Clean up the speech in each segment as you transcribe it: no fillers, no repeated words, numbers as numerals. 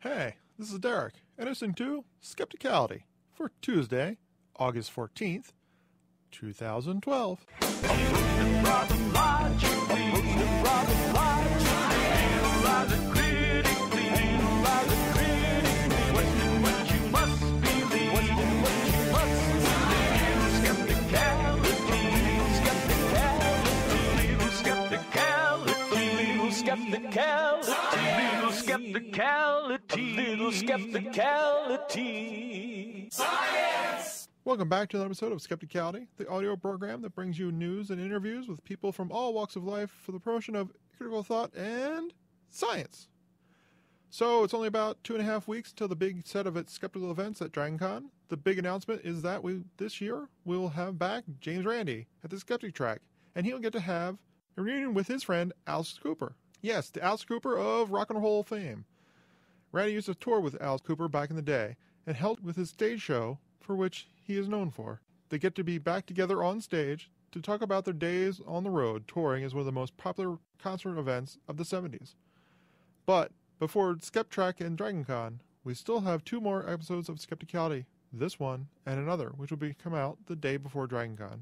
Hey, this is Derek, and listening to Skepticality for Tuesday, August 14th, 2012. Skepticality. Science! Welcome back to another episode of Skepticality, the audio program that brings you news and interviews with people from all walks of life for the promotion of critical thought and science. So it's only about 2.5 weeks until the big set of its skeptical events at DragonCon. The big announcement is that this year we'll have back James Randi at the Skeptic Track, and he'll get to have a reunion with his friend Alice Cooper. Yes, the Alice Cooper of rock and roll fame. Randy used to tour with Alice Cooper back in the day and helped with his stage show, for which he is known for. They get to be back together on stage to talk about their days on the road touring as one of the most popular concert events of the 70s. But before Skeptrack and DragonCon, we still have 2 more episodes of Skepticality, this one and another, which will come out the day before DragonCon.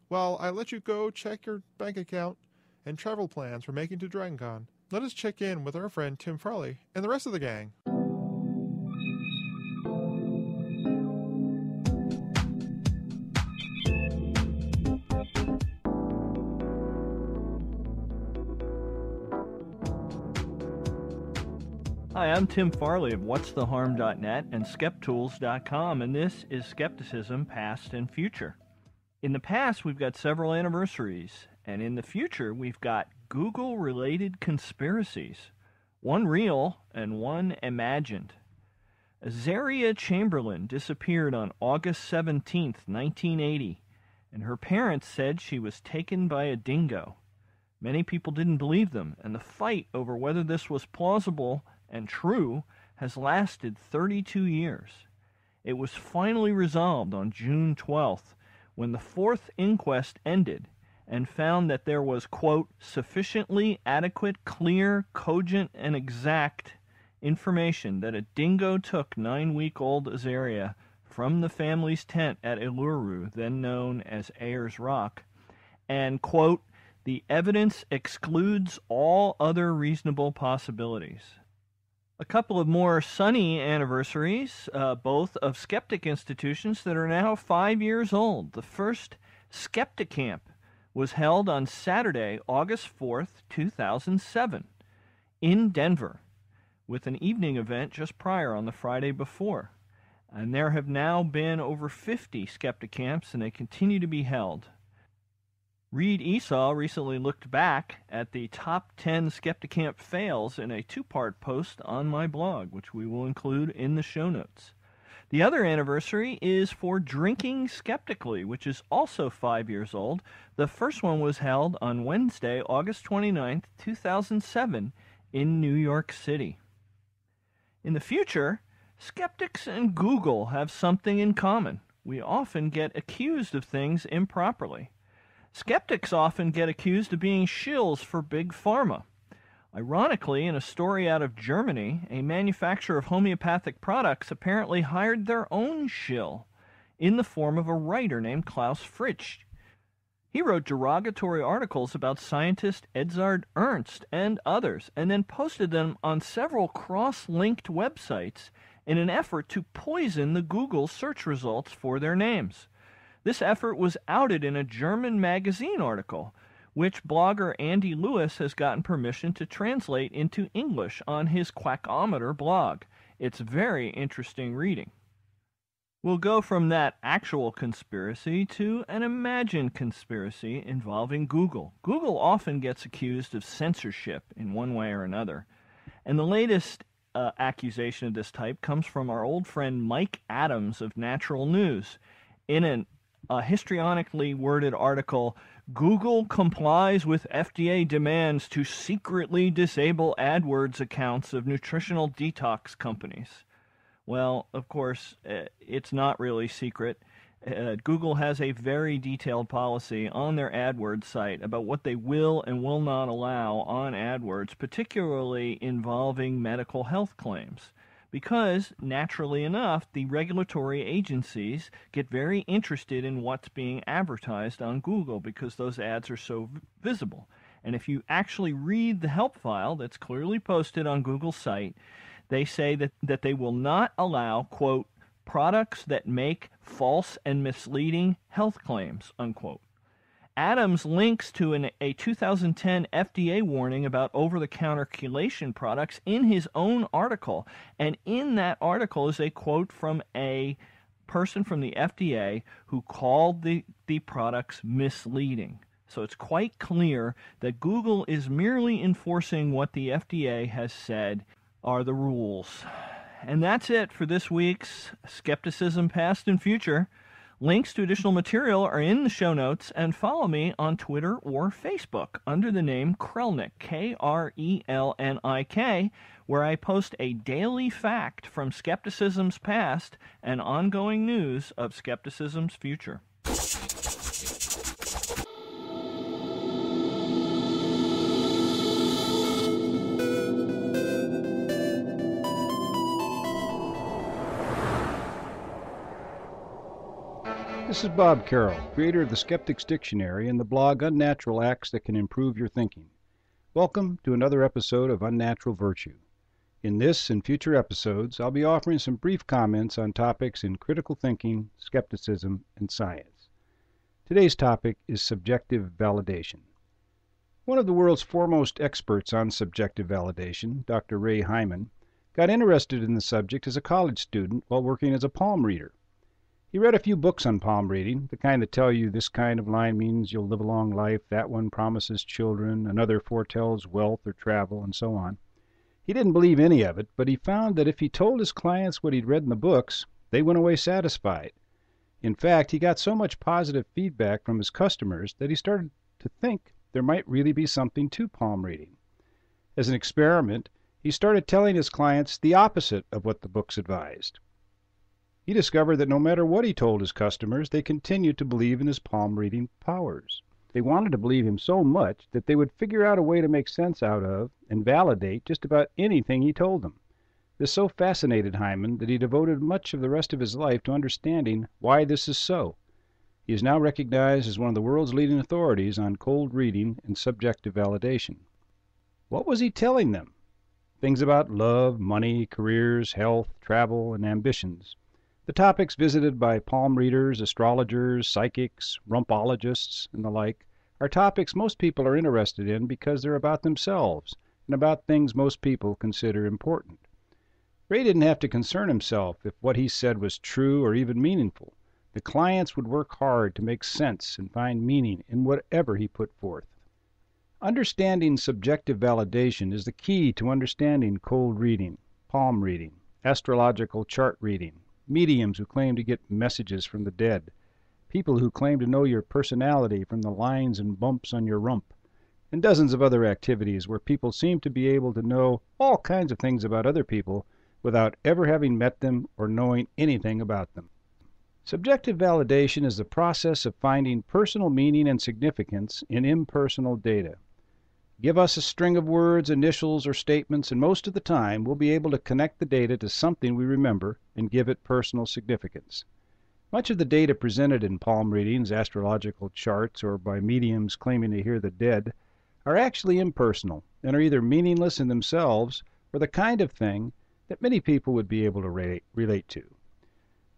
While I let you go check your bank account and travel plans for making to DragonCon, let us check in with our friend Tim Farley and the rest of the gang. Hi, I'm Tim Farley of whatstheharm.net and skeptools.com, and this is Skepticism Past and Future. In the past, we've got several anniversaries, and in the future, we've got Google-related conspiracies, one real and one imagined. Azaria Chamberlain disappeared on August 17, 1980, and her parents said she was taken by a dingo. Many people didn't believe them, and the fight over whether this was plausible and true has lasted 32 years. It was finally resolved on June 12th, when the 4th inquest ended and found that there was, quote, sufficiently adequate, clear, cogent, and exact information that a dingo took 9-week-old Azaria from the family's tent at Uluru, then known as Ayers Rock, and, quote, the evidence excludes all other reasonable possibilities. A couple of more sunny anniversaries, both of skeptic institutions that are now 5 years old. The first Skepticamp was held on Saturday, August 4th, 2007, in Denver, with an evening event just prior on the Friday before. And there have now been over 50 Skepticamps, and they continue to be held. Reed Esau recently looked back at the top 10 Skepticamp fails in a 2-part post on my blog, which we will include in the show notes. The other anniversary is for Drinking Skeptically, which is also 5 years old. The first one was held on Wednesday, August 29th, 2007, in New York City. In the future, skeptics and Google have something in common. We often get accused of things improperly. Skeptics often get accused of being shills for Big Pharma. Ironically, in a story out of Germany, a manufacturer of homeopathic products apparently hired their own shill in the form of a writer named Klaus Fritsch. He wrote derogatory articles about scientist Edzard Ernst and others, and then posted them on several cross-linked websites in an effort to poison the Google search results for their names. This effort was outed in a German magazine article, which blogger Andy Lewis has gotten permission to translate into English on his Quackometer blog. It's very interesting reading. We'll go from that actual conspiracy to an imagined conspiracy involving Google. Google often gets accused of censorship in one way or another, and the latest accusation of this type comes from our old friend Mike Adams of Natural News. In a histrionically worded article, Google complies with FDA demands to secretly disable AdWords accounts of nutritional detox companies. Well, of course, it's not really secret. Google has a very detailed policy on their AdWords site about what they will and will not allow on AdWords, particularly involving medical health claims. because, naturally enough, the regulatory agencies get very interested in what's being advertised on Google because those ads are so visible. And if you actually read the help file that's clearly posted on Google's site, they say that they will not allow, quote, products that make false and misleading health claims, unquote. Adams links to a 2010 FDA warning about over-the-counter chelation products in his own article. And in that article is a quote from a person from the FDA who called the products misleading. So it's quite clear that Google is merely enforcing what the FDA has said are the rules. And that's it for this week's Skepticism Past and Future. Links to additional material are in the show notes, and follow me on Twitter or Facebook under the name Krelnik, Krelnik, where I post a daily fact from skepticism's past and ongoing news of skepticism's future. This is Bob Carroll, creator of the Skeptic's Dictionary and the blog Unnatural Acts That Can Improve Your Thinking. Welcome to another episode of Unnatural Virtue. In this and future episodes, I'll be offering some brief comments on topics in critical thinking, skepticism, and science. Today's topic is subjective validation. One of the world's foremost experts on subjective validation, Dr. Ray Hyman, got interested in the subject as a college student while working as a palm reader. He read a few books on palm reading, the kind that tell you this kind of line means you'll live a long life, that one promises children, another foretells wealth or travel, and so on. He didn't believe any of it, but he found that if he told his clients what he'd read in the books, they went away satisfied. In fact, he got so much positive feedback from his customers that he started to think there might really be something to palm reading. As an experiment, he started telling his clients the opposite of what the books advised. He discovered that no matter what he told his customers, they continued to believe in his palm reading powers. They wanted to believe him so much that they would figure out a way to make sense out of and validate just about anything he told them. This so fascinated Hyman that he devoted much of the rest of his life to understanding why this is so. He is now recognized as one of the world's leading authorities on cold reading and subjective validation. What was he telling them? Things about love, money, careers, health, travel, and ambitions. The topics visited by palm readers, astrologers, psychics, rumpologists, and the like are topics most people are interested in because they're about themselves and about things most people consider important. Ray didn't have to concern himself if what he said was true or even meaningful. The clients would work hard to make sense and find meaning in whatever he put forth. Understanding subjective validation is the key to understanding cold reading, palm reading, astrological chart reading, mediums who claim to get messages from the dead, people who claim to know your personality from the lines and bumps on your rump, and dozens of other activities where people seem to be able to know all kinds of things about other people without ever having met them or knowing anything about them. Subjective validation is the process of finding personal meaning and significance in impersonal data. Give us a string of words, initials, or statements, and most of the time we'll be able to connect the data to something we remember and give it personal significance. Much of the data presented in palm readings, astrological charts, or by mediums claiming to hear the dead are actually impersonal and are either meaningless in themselves or the kind of thing that many people would be able to relate to.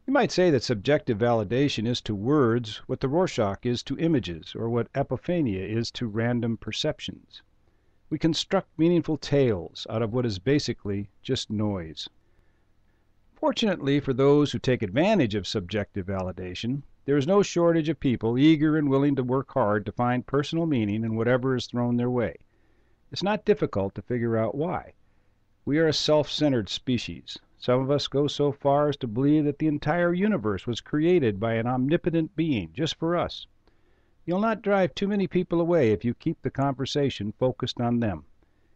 You might say that subjective validation is to words what the Rorschach is to images, or what apophenia is to random perceptions. We construct meaningful tales out of what is basically just noise. Fortunately for those who take advantage of subjective validation, there is no shortage of people eager and willing to work hard to find personal meaning in whatever is thrown their way. It's not difficult to figure out why. We are a self-centered species. Some of us go so far as to believe that the entire universe was created by an omnipotent being just for us. You'll not drive too many people away if you keep the conversation focused on them.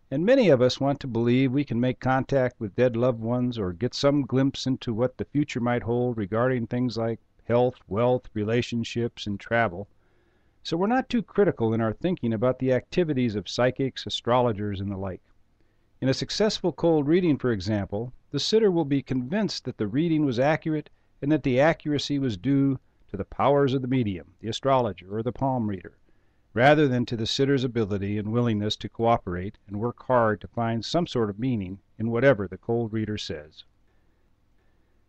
And many of us want to believe we can make contact with dead loved ones or get some glimpse into what the future might hold regarding things like health, wealth, relationships, and travel. So we're not too critical in our thinking about the activities of psychics, astrologers, and the like. In a successful cold reading, for example, the sitter will be convinced that the reading was accurate and that the accuracy was due to the powers of the medium, the astrologer, or the palm reader, rather than to the sitter's ability and willingness to cooperate and work hard to find some sort of meaning in whatever the cold reader says.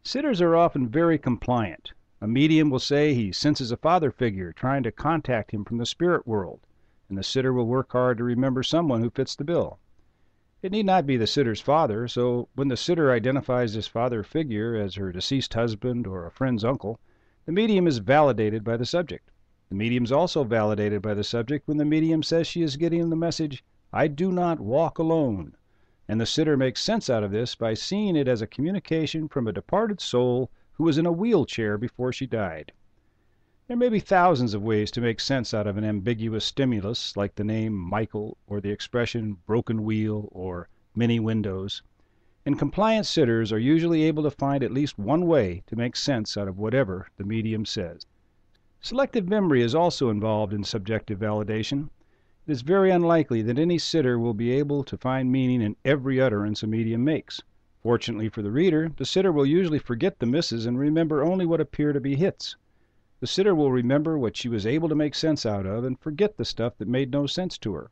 Sitters are often very compliant. A medium will say he senses a father figure trying to contact him from the spirit world, and the sitter will work hard to remember someone who fits the bill. It need not be the sitter's father, so when the sitter identifies this father figure as her deceased husband or a friend's uncle, the medium is validated by the subject. The medium is also validated by the subject when the medium says she is getting the message, "I do not walk alone," and the sitter makes sense out of this by seeing it as a communication from a departed soul who was in a wheelchair before she died. There may be thousands of ways to make sense out of an ambiguous stimulus like the name Michael or the expression broken wheel or many windows, and compliant sitters are usually able to find at least one way to make sense out of whatever the medium says. Selective memory is also involved in subjective validation. It is very unlikely that any sitter will be able to find meaning in every utterance a medium makes. Fortunately for the reader, the sitter will usually forget the misses and remember only what appear to be hits. The sitter will remember what she was able to make sense out of and forget the stuff that made no sense to her.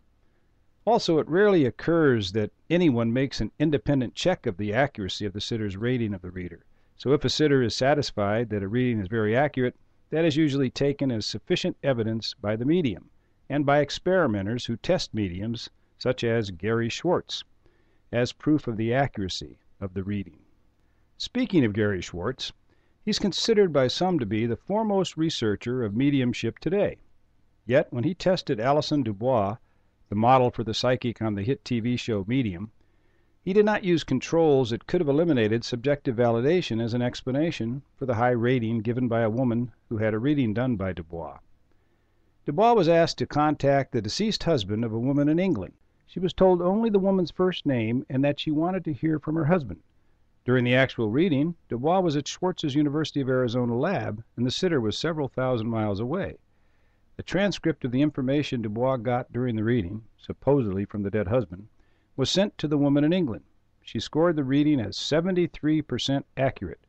Also, it rarely occurs that anyone makes an independent check of the accuracy of the sitter's rating of the reader. So if a sitter is satisfied that a reading is very accurate, that is usually taken as sufficient evidence by the medium and by experimenters who test mediums, such as Gary Schwartz, as proof of the accuracy of the reading. Speaking of Gary Schwartz, he's considered by some to be the foremost researcher of mediumship today. Yet when he tested Alison Dubois, the model for the psychic on the hit TV show Medium, he did not use controls that could have eliminated subjective validation as an explanation for the high rating given by a woman who had a reading done by Dubois. Dubois was asked to contact the deceased husband of a woman in England. She was told only the woman's first name and that she wanted to hear from her husband. During the actual reading, Dubois was at Schwartz's University of Arizona lab, and the sitter was several thousand miles away. A transcript of the information Dubois got during the reading, supposedly from the dead husband, was sent to the woman in England. She scored the reading as 73% accurate.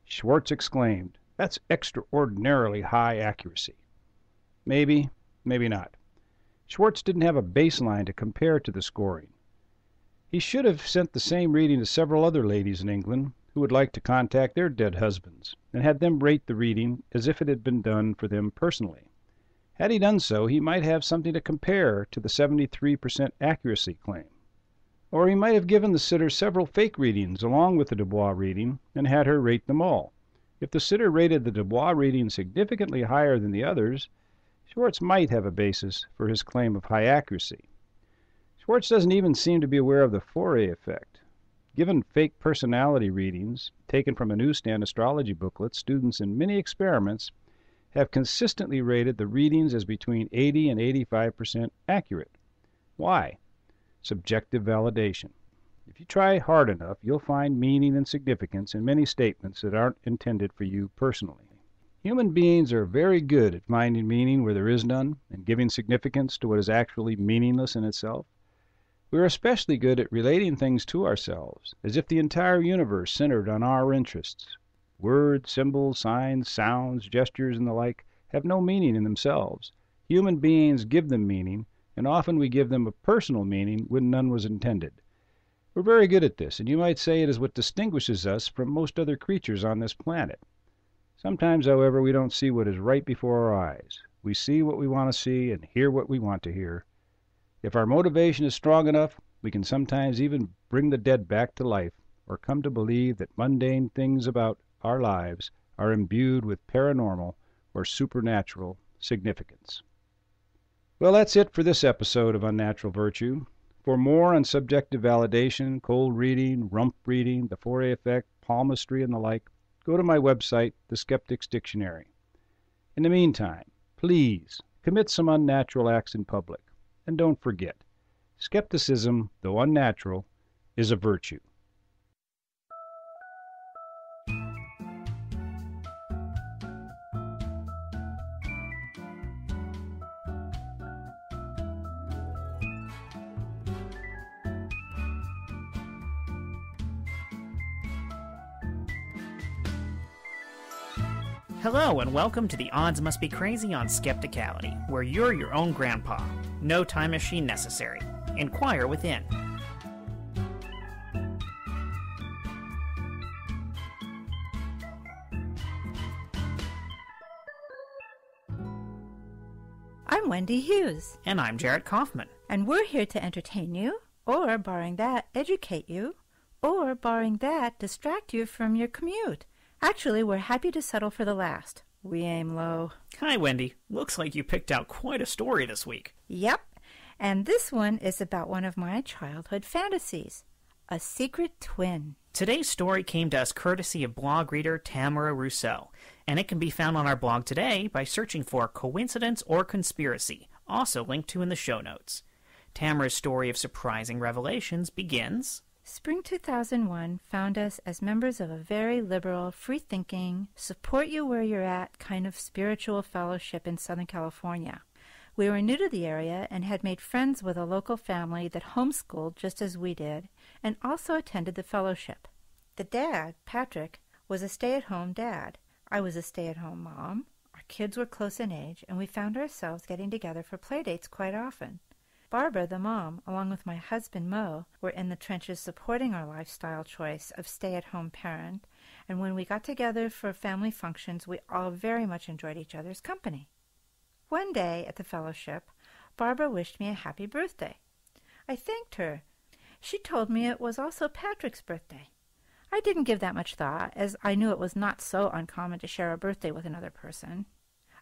Schwartz exclaimed, "That's extraordinarily high accuracy." Maybe, maybe not. Schwartz didn't have a baseline to compare to the scoring. He should have sent the same reading to several other ladies in England who would like to contact their dead husbands, and had them rate the reading as if it had been done for them personally. Had he done so, he might have something to compare to the 73% accuracy claim. Or he might have given the sitter several fake readings along with the Dubois reading and had her rate them all. If the sitter rated the Dubois reading significantly higher than the others, Schwartz might have a basis for his claim of high accuracy. Schwartz doesn't even seem to be aware of the Fourier effect. Given fake personality readings taken from a newsstand astrology booklet, students in many experiments have consistently rated the readings as between 80 and 85% accurate. Why? Subjective validation. If you try hard enough, you'll find meaning and significance in many statements that aren't intended for you personally. Human beings are very good at finding meaning where there is none and giving significance to what is actually meaningless in itself. We are especially good at relating things to ourselves, as if the entire universe centered on our interests. Words, symbols, signs, sounds, gestures, and the like have no meaning in themselves. Human beings give them meaning, and often we give them a personal meaning when none was intended. We're very good at this, and you might say it is what distinguishes us from most other creatures on this planet. Sometimes, however, we don't see what is right before our eyes. We see what we want to see and hear what we want to hear. If our motivation is strong enough, we can sometimes even bring the dead back to life or come to believe that mundane things about our lives are imbued with paranormal or supernatural significance. Well, that's it for this episode of Unnatural Virtue. For more on subjective validation, cold reading, rump reading, the Fourier effect, palmistry, and the like, go to my website, The Skeptic's Dictionary. In the meantime, please commit some unnatural acts in public. And don't forget, skepticism, though unnatural, is a virtue. Hello and welcome to The Odds Must Be Crazy on Skepticality, where you're your own grandpa. No time machine necessary. Inquire within. I'm Wendy Hughes. And I'm Jarrett Kaufman. And we're here to entertain you, or, barring that, educate you, or, barring that, distract you from your commute. Actually, we're happy to settle for the last. We aim low. Hi, Wendy. Looks like you picked out quite a story this week. Yep. And this one is about one of my childhood fantasies, a secret twin. Today's story came to us courtesy of blog reader Tamara Rousseau, and it can be found on our blog today by searching for Coincidence or Conspiracy, also linked to in the show notes. Tamara's story of surprising revelations begins... Spring 2001 found us as members of a very liberal, free-thinking, support-you-where-you're-at kind of spiritual fellowship in Southern California. We were new to the area and had made friends with a local family that homeschooled just as we did and also attended the fellowship. The dad, Patrick, was a stay-at-home dad. I was a stay-at-home mom. Our kids were close in age, and we found ourselves getting together for playdates quite often. Barbara, the mom, along with my husband, Mo, were in the trenches supporting our lifestyle choice of stay-at-home parent, and when we got together for family functions, we all very much enjoyed each other's company. One day at the fellowship, Barbara wished me a happy birthday. I thanked her. She told me it was also Patrick's birthday. I didn't give that much thought, as I knew it was not so uncommon to share a birthday with another person.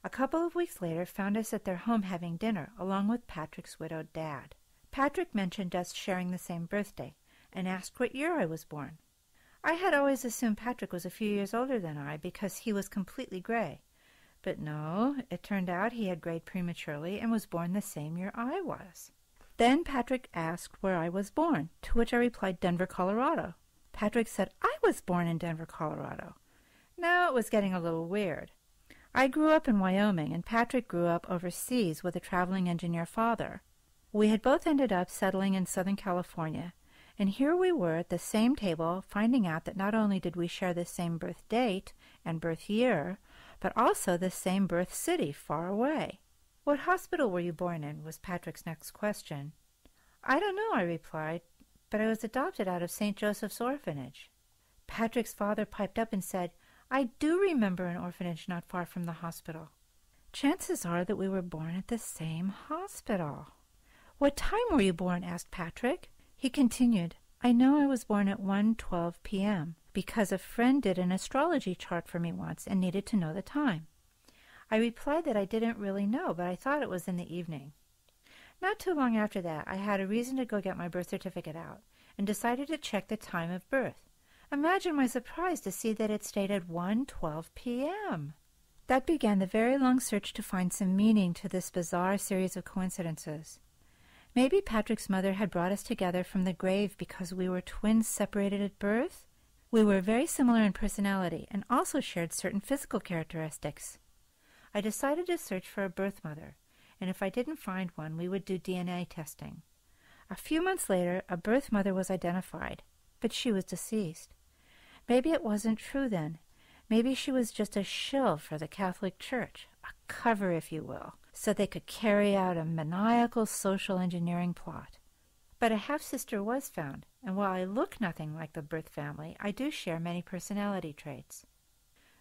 A couple of weeks later found us at their home having dinner, along with Patrick's widowed dad. Patrick mentioned us sharing the same birthday, and asked what year I was born. I had always assumed Patrick was a few years older than I, because he was completely gray. But no, it turned out he had grayed prematurely and was born the same year I was. Then Patrick asked where I was born, to which I replied Denver, Colorado. Patrick said I was born in Denver, Colorado. Now it was getting a little weird. I grew up in Wyoming, and Patrick grew up overseas with a traveling engineer father. We had both ended up settling in Southern California, and here we were at the same table, finding out that not only did we share the same birth date and birth year, but also the same birth city far away. "What hospital were you born in?" was Patrick's next question. "I don't know," I replied, "but I was adopted out of St. Joseph's Orphanage." Patrick's father piped up and said, "I do remember an orphanage not far from the hospital." Chances are that we were born at the same hospital. "What time were you born?" asked Patrick. He continued, "I know I was born at 1:12 p.m. because a friend did an astrology chart for me once and needed to know the time." I replied that I didn't really know, but I thought it was in the evening. Not too long after that, I had a reason to go get my birth certificate out and decided to check the time of birth. Imagine my surprise to see that it stated 1:12 p.m. That began the very long search to find some meaning to this bizarre series of coincidences. Maybe Patrick's mother had brought us together from the grave because we were twins separated at birth? We were very similar in personality and also shared certain physical characteristics. I decided to search for a birth mother, and if I didn't find one, we would do DNA testing. A few months later, a birth mother was identified, but she was deceased. Maybe it wasn't true then. Maybe she was just a shill for the Catholic Church, a cover, if you will, so they could carry out a maniacal social engineering plot. But a half-sister was found, and while I look nothing like the birth family, I do share many personality traits.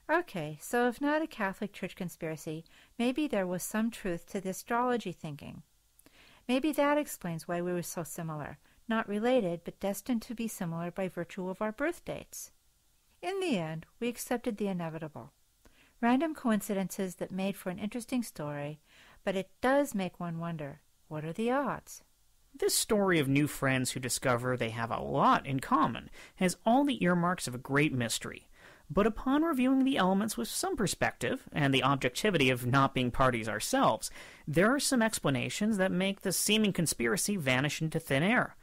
Okay, so if not a Catholic Church conspiracy, maybe there was some truth to the astrology thinking. Maybe that explains why we were so similar, not related, but destined to be similar by virtue of our birth dates. In the end, we accepted the inevitable. Random coincidences that made for an interesting story, but it does make one wonder, what are the odds? This story of new friends who discover they have a lot in common has all the earmarks of a great mystery. But upon reviewing the elements with some perspective, and the objectivity of not being parties ourselves, there are some explanations that make the seeming conspiracy vanish into thin air.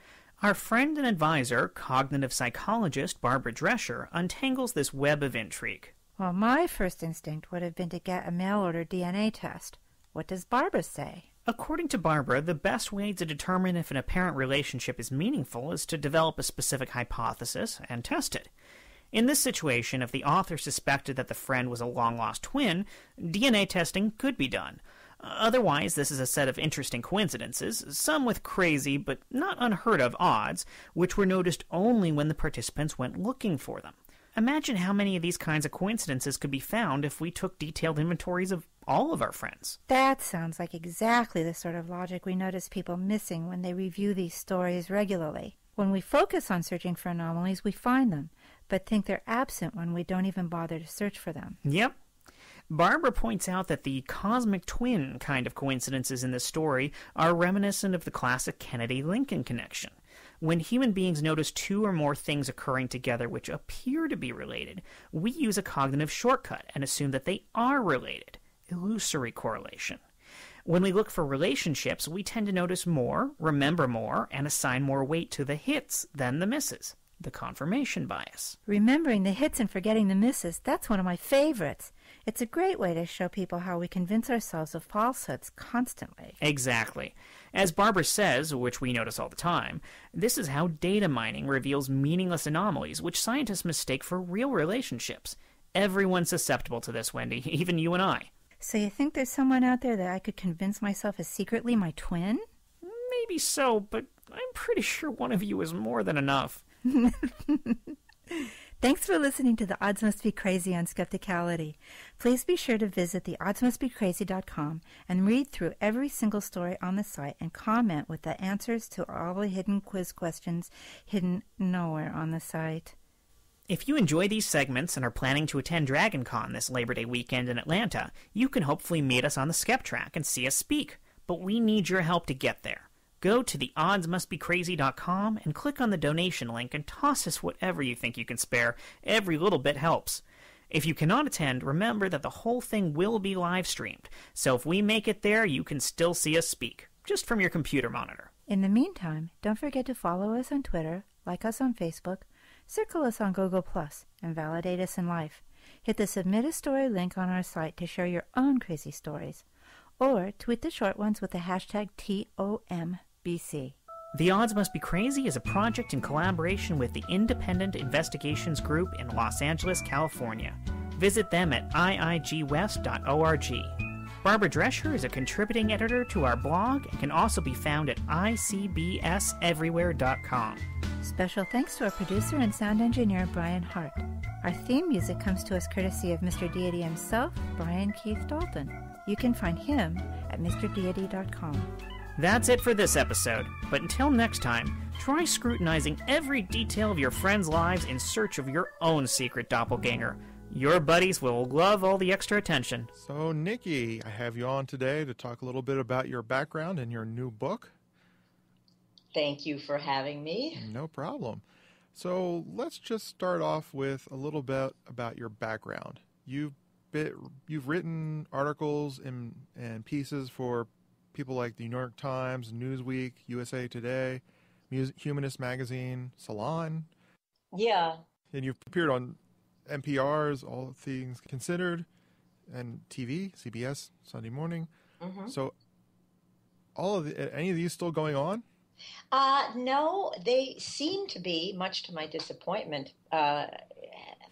Our friend and advisor, cognitive psychologist Barbara Drescher, untangles this web of intrigue. Well, my first instinct would have been to get a mail-order DNA test. What does Barbara say? According to Barbara, the best way to determine if an apparent relationship is meaningful is to develop a specific hypothesis and test it. In this situation, if the author suspected that the friend was a long-lost twin, DNA testing could be done. Otherwise, this is a set of interesting coincidences, some with crazy but not unheard of odds, which were noticed only when the participants went looking for them. Imagine how many of these kinds of coincidences could be found if we took detailed inventories of all of our friends. That sounds like exactly the sort of logic we notice people missing when they review these stories regularly. When we focus on searching for anomalies, we find them, but think they're absent when we don't even bother to search for them. Yep. Barbara points out that the cosmic twin kind of coincidences in this story are reminiscent of the classic Kennedy-Lincoln connection. When human beings notice two or more things occurring together which appear to be related, we use a cognitive shortcut and assume that they are related. Illusory correlation. When we look for relationships, we tend to notice more, remember more, and assign more weight to the hits than the misses. The confirmation bias. Remembering the hits and forgetting the misses, that's one of my favorites. It's a great way to show people how we convince ourselves of falsehoods constantly. Exactly. As Barbara says, which we notice all the time, this is how data mining reveals meaningless anomalies which scientists mistake for real relationships. Everyone's susceptible to this, Wendy, even you and I. So you think there's someone out there that I could convince myself is secretly my twin? Maybe so, but I'm pretty sure one of you is more than enough. Thanks for listening to The Odds Must Be Crazy on Skepticality. Please be sure to visit theoddsmustbecrazy.com and read through every single story on the site and comment with the answers to all the hidden quiz questions hidden nowhere on the site. If you enjoy these segments and are planning to attend DragonCon this Labor Day weekend in Atlanta, you can hopefully meet us on the Skep Track and see us speak. But we need your help to get there. Go to theoddsmustbecrazy.com and click on the donation link and toss us whatever you think you can spare. Every little bit helps. If you cannot attend, remember that the whole thing will be live streamed. So if we make it there, you can still see us speak, just from your computer monitor. In the meantime, don't forget to follow us on Twitter, like us on Facebook, circle us on Google+, and validate us in life. Hit the Submit a Story link on our site to share your own crazy stories. Or tweet the short ones with the hashtag TOMBC. The Odds Must Be Crazy is a project in collaboration with the Independent Investigations Group in Los Angeles, California. Visit them at iigwest.org. Barbara Drescher is a contributing editor to our blog and can also be found at icbseverywhere.com. Special thanks to our producer and sound engineer, Brian Hart. Our theme music comes to us courtesy of Mr. Deity himself, Brian Keith Dalton. You can find him at mrdeity.com. That's it for this episode, but until next time, try scrutinizing every detail of your friends' lives in search of your own secret doppelganger. Your buddies will love all the extra attention. So, Nikki, I have you on today to talk a little bit about your background and your new book. Thank you for having me. No problem. So let's just start off with a little bit about your background. You've written articles and pieces for people like the New York Times, Newsweek, USA Today, Humanist Magazine, Salon. Yeah. And you've appeared on NPR's All Things Considered and TV, CBS, Sunday Morning. Mm-hmm. So any of these still going on? No, they seem to be, much to my disappointment,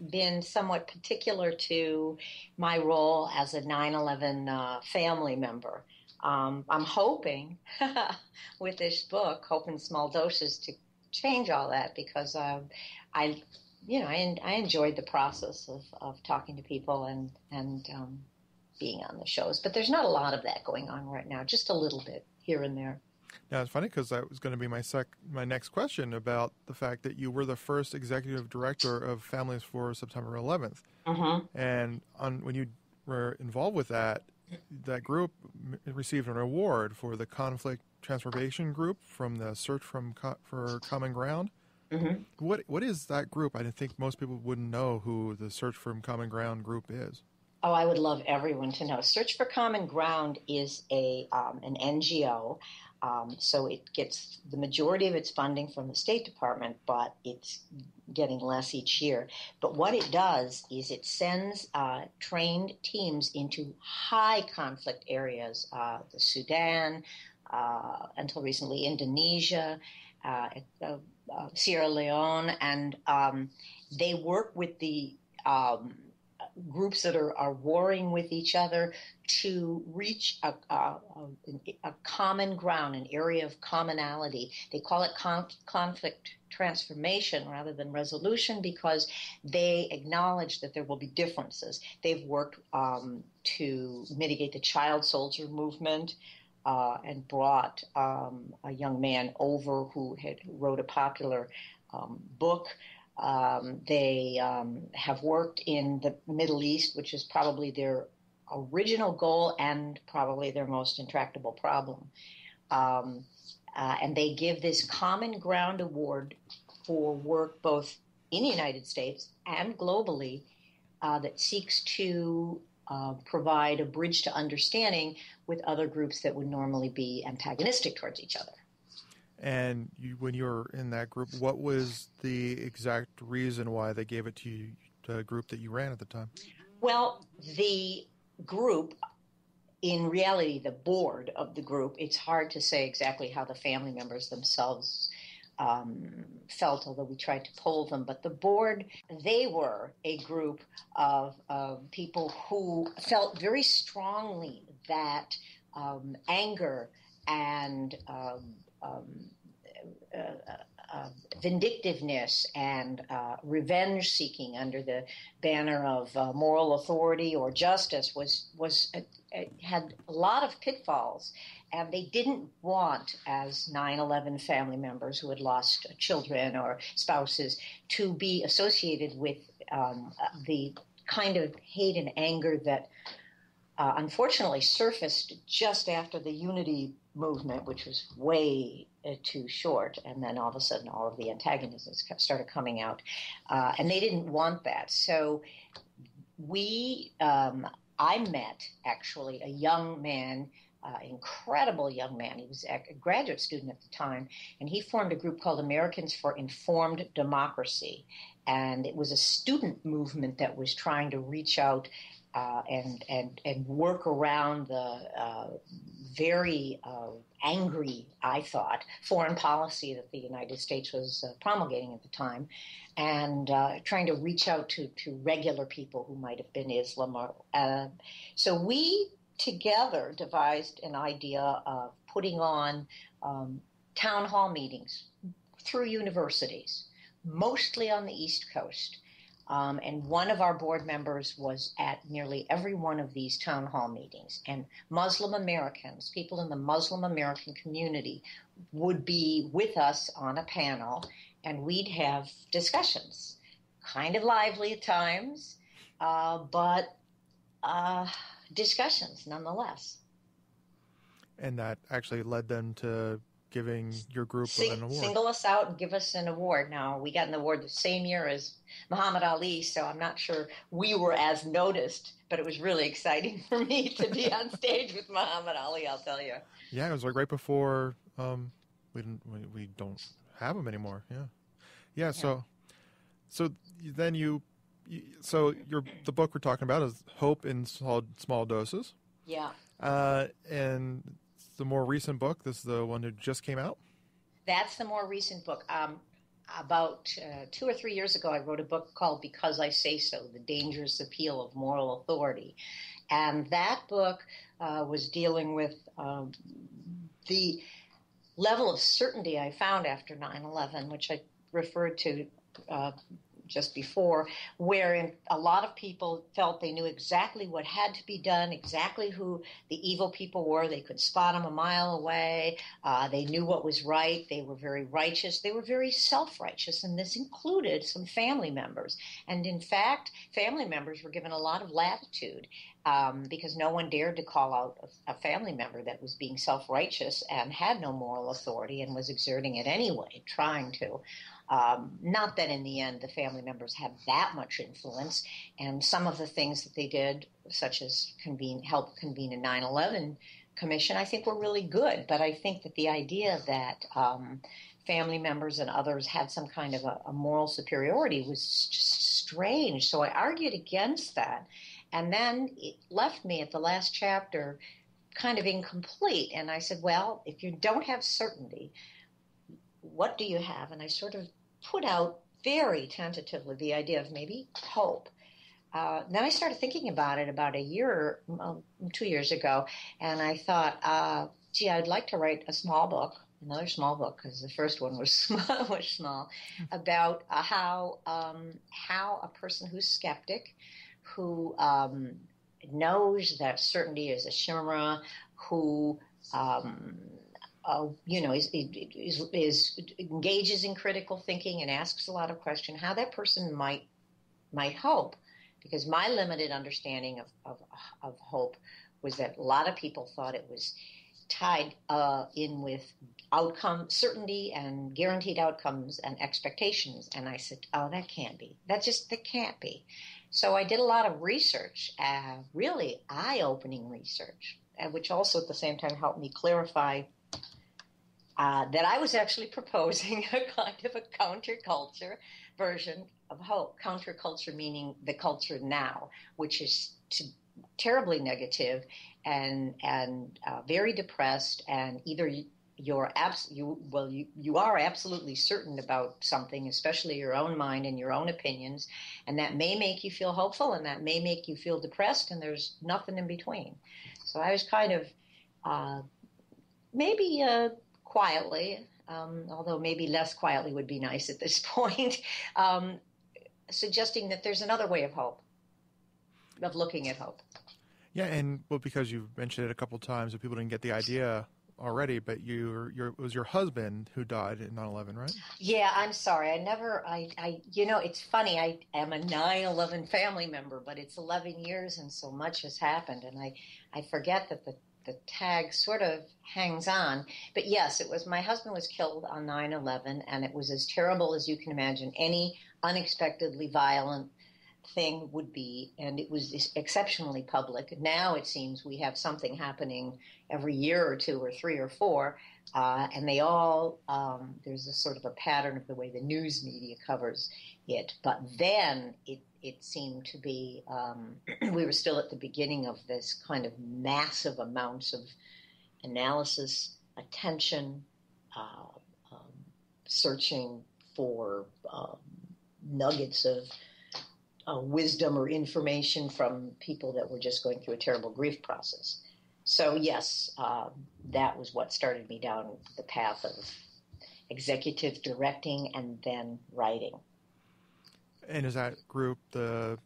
been somewhat particular to my role as a 9/11 family member. I'm hoping with this book, Hope in Small Doses, to change all that because I enjoyed the process of talking to people and being on the shows. But there's not a lot of that going on right now, just a little bit here and there. Now, it's funny because that was going to be my next question about the fact that you were the first executive director of Families for September 11th. Mm-hmm. And when you were involved with that group received an award for the Conflict Transformation Group from the Search for Common Ground. Mm-hmm. What is that group? I think most people wouldn't know who the Search for Common Ground group is. Oh, I would love everyone to know. Search for Common Ground is an NGO. So it gets the majority of its funding from the State Department, but it's getting less each year. But what it does is it sends trained teams into high conflict areas, the Sudan, until recently Indonesia, Sierra Leone, and they work with the groups that are warring with each other to reach a common ground, an area of commonality. They call it conflict transformation rather than resolution because they acknowledge that there will be differences. They've worked to mitigate the child soldier movement and brought a young man over who wrote a popular book. They have worked in the Middle East, which is probably their original goal and probably their most intractable problem. And they give this Common Ground Award for work both in the United States and globally that seeks to provide a bridge to understanding with other groups that would normally be antagonistic towards each other. And when you were in that group, what was the exact reason why they gave it to you, the group that you ran at the time? Well, the group, in reality, the board of the group, it's hard to say exactly how the family members themselves felt, although we tried to poll them. But the board, they were a group of people who felt very strongly that anger and vindictiveness and revenge seeking under the banner of moral authority or justice had a lot of pitfalls, and they didn't want, as 9/11 family members who had lost children or spouses, to be associated with the kind of hate and anger that unfortunately surfaced just after the unity movement, which was way too short, and then all of a sudden all of the antagonisms started coming out, and they didn't want that. So I met actually a young man, incredible young man. He was a graduate student at the time, and he formed a group called Americans for Informed Democracy, and it was a student movement that was trying to reach out and work around the very angry, I thought, foreign policy that the United States was promulgating at the time, and trying to reach out to regular people who might have been Islam. So we together devised an idea of putting on town hall meetings through universities, mostly on the East Coast. And one of our board members was at nearly every one of these town hall meetings. And Muslim Americans, people in the Muslim American community, would be with us on a panel, and we'd have discussions, kind of lively at times, but discussions nonetheless. And that actually led them to giving your group an award. Single us out and give us an award. Now, we got an award the same year as Muhammad Ali, so I'm not sure we were as noticed, but it was really exciting for me to be on stage with Muhammad Ali, I'll tell you. Yeah, it was like right before we don't have him anymore. Yeah. So then the book we're talking about is Hope in Small Doses. Yeah. And the more recent book, this is the one that just came out? That's the more recent book. About 2 or 3 years ago, I wrote a book called Because I Say So, The Dangerous Appeal of Moral Authority. And that book was dealing with the level of certainty I found after 9/11, which I referred to just before, wherein a lot of people felt they knew exactly what had to be done, exactly who the evil people were. They could spot them a mile away. They knew what was right. They were very righteous. They were very self-righteous, and this included some family members. And in fact, family members were given a lot of latitude because no one dared to call out a family member that was being self-righteous and had no moral authority and was exerting it anyway, trying to. Not that in the end the family members had that much influence, and some of the things that they did, such as help convene a 9/11 commission, I think were really good. But I think that the idea that family members and others had some kind of a moral superiority was just strange. So I argued against that, and then it left me at the last chapter kind of incomplete. And I said, well, if you don't have certainty, what do you have? And I sort of put out very tentatively the idea of maybe hope. Then I started thinking about it about 2 years ago, and I thought, gee, I'd like to write another small book, because the first one was small, about how a person who's skeptic, who knows that certainty is a chimera, who engages in critical thinking and asks a lot of questions, how that person might hope. Because my limited understanding of hope was that a lot of people thought it was tied in with outcome certainty and guaranteed outcomes and expectations. And I said, oh, that can't be. That can't be. So I did a lot of research, really eye-opening research, which also at the same time helped me clarify that I was actually proposing a kind of a counterculture version of hope. Counterculture meaning the culture now, which is terribly negative and very depressed, and either you are absolutely certain about something, especially your own mind and your own opinions, and that may make you feel hopeful, and that may make you feel depressed, and there's nothing in between. So I was kind of maybe quietly, although maybe less quietly would be nice at this point, suggesting that there's another way of hope, of looking at hope. Yeah, and because you've mentioned it a couple of times, that people didn't get the idea already, but it was your husband who died in 9/11, right? Yeah, I'm sorry. It's funny. I am a 9/11 family member, but it's 11 years and so much has happened, and I forget that the tag sort of hangs on. But yes, my husband was killed on 9/11, and it was as terrible as you can imagine any unexpectedly violent thing would be, and it was exceptionally public. Now it seems we have something happening every year or two or three or four, and they all, there's a sort of a pattern of the way the news media covers it. But then it seemed to be, we were still at the beginning of this kind of massive amounts of analysis, attention, searching for nuggets of wisdom or information from people that were just going through a terrible grief process. So yes, that was what started me down the path of executive directing and then writing. And is that group the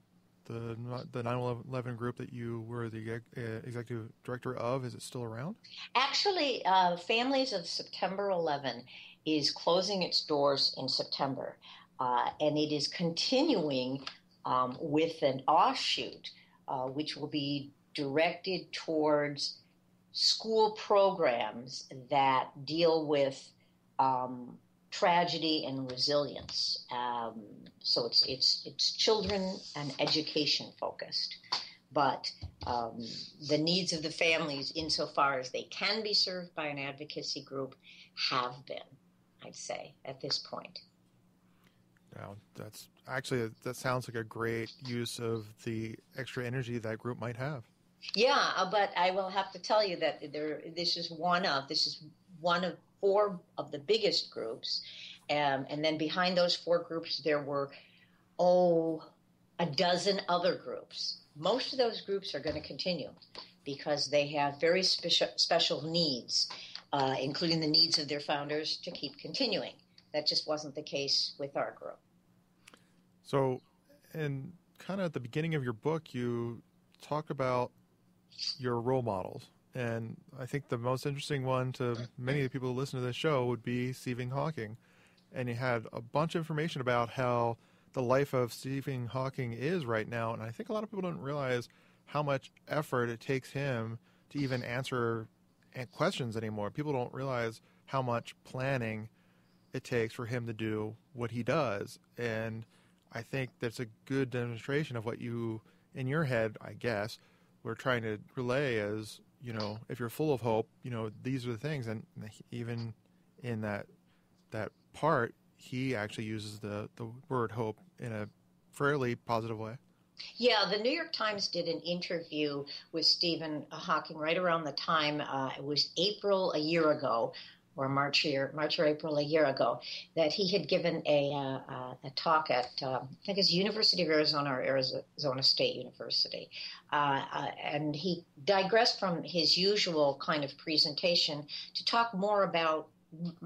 9/11 group that you were the executive director of? Is it still around? Actually, Families of September 11 is closing its doors in September, and it is continuing with an offshoot, which will be directed towards school programs that deal with tragedy and resilience. So it's children and education focused, but the needs of the families, insofar as they can be served by an advocacy group, have been, I'd say, at this point. Now, that sounds like a great use of the extra energy that group might have. Yeah, but I will have to tell you that this is one of four of the biggest groups, and then behind those four groups there were a dozen other groups. Most of those groups are going to continue because they have very special needs, including the needs of their founders to keep continuing. That just wasn't the case with our group. So, and kind of at the beginning of your book, you talk about your role models. And I think the most interesting one to many of the people who listen to this show would be Stephen Hawking. And you had a bunch of information about how the life of Stephen Hawking is right now. And I think a lot of people don't realize how much effort it takes him to even answer questions anymore. People don't realize how much planning it takes for him to do what he does. And I think that's a good demonstration of what you, in your head, I guess, were trying to relay as, if you're full of hope, these are the things. And even in that part, he actually uses the word hope in a fairly positive way. Yeah, the New York Times did an interview with Stephen Hawking right around the time, it was April a year ago, or March or April a year ago, that he had given a talk at, I think it's University of Arizona or Arizona State University. And he digressed from his usual kind of presentation to talk more about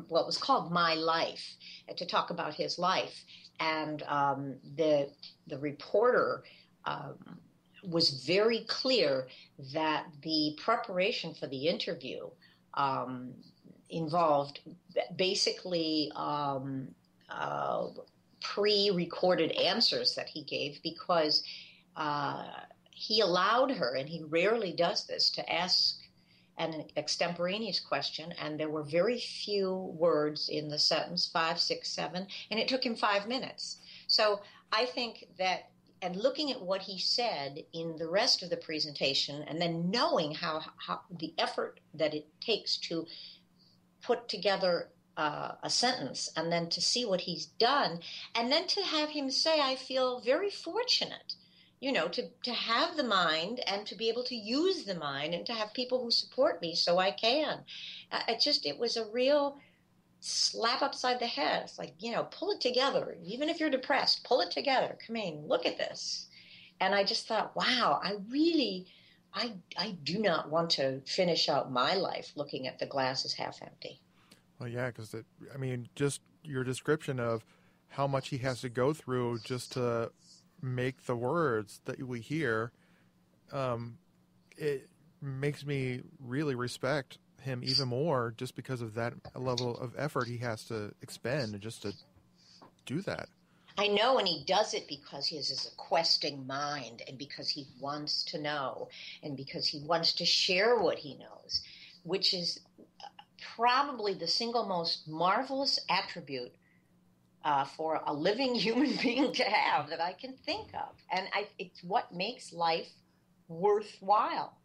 what was called My Life, to talk about his life. And the reporter was very clear that the preparation for the interview involved basically pre-recorded answers that he gave, because he allowed her, and he rarely does this, to ask an extemporaneous question, and there were very few words in the sentence, 5, 6, 7, and it took him 5 minutes. So I think that, and looking at what he said in the rest of the presentation, and then knowing how the effort that it takes to put together a sentence, and then to see what he's done, and then to have him say, I feel very fortunate, to have the mind and to be able to use the mind and to have people who support me so I can. It was a real slap upside the head. It's like, pull it together. Even if you're depressed, pull it together. Come in, look at this. And I just thought, wow, I do not want to finish out my life looking at the glass as half empty. Well, yeah, because, just your description of how much he has to go through just to make the words that we hear, it makes me really respect him even more, just because of that level of effort he has to expend just to do that. I know, and he does it because he has a questing mind, and because he wants to know, and because he wants to share what he knows, which is probably the single most marvelous attribute for a living human being to have that I can think of. And it's what makes life worthwhile.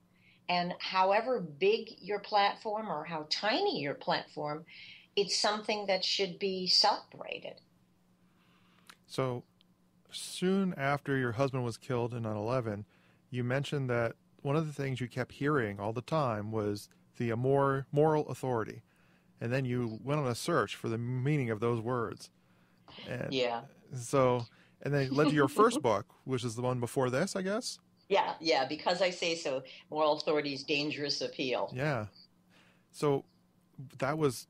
And however big your platform or how tiny your platform, it's something that should be celebrated. So soon after your husband was killed in 9/11, you mentioned that one of the things you kept hearing all the time was the moral authority. And then you went on a search for the meaning of those words. And yeah. So, and then it led to your first book, which is the one before this, I guess? Yeah, because I say so. Moral Authority's Dangerous Appeal. Yeah. So that was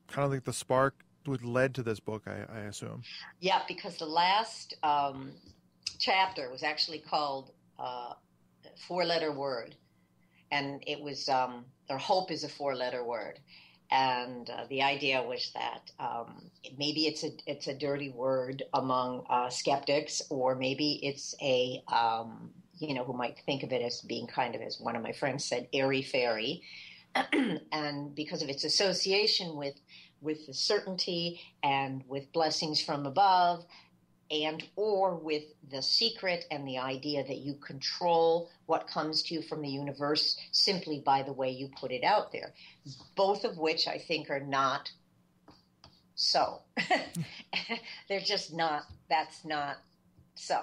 kind of like the spark which led to this book, I assume. Yeah, because the last chapter was actually called Four-Letter Word. And it was, or hope is a four-letter word. And the idea was that maybe it's a dirty word among skeptics, or maybe it's a who might think of it as being kind of, as one of my friends said, airy-fairy, and because of its association with the certainty and with blessings from above, and or with the secret and the idea that you control what comes to you from the universe simply by the way you put it out there, both of which I think are not so. They're just not, that's not so.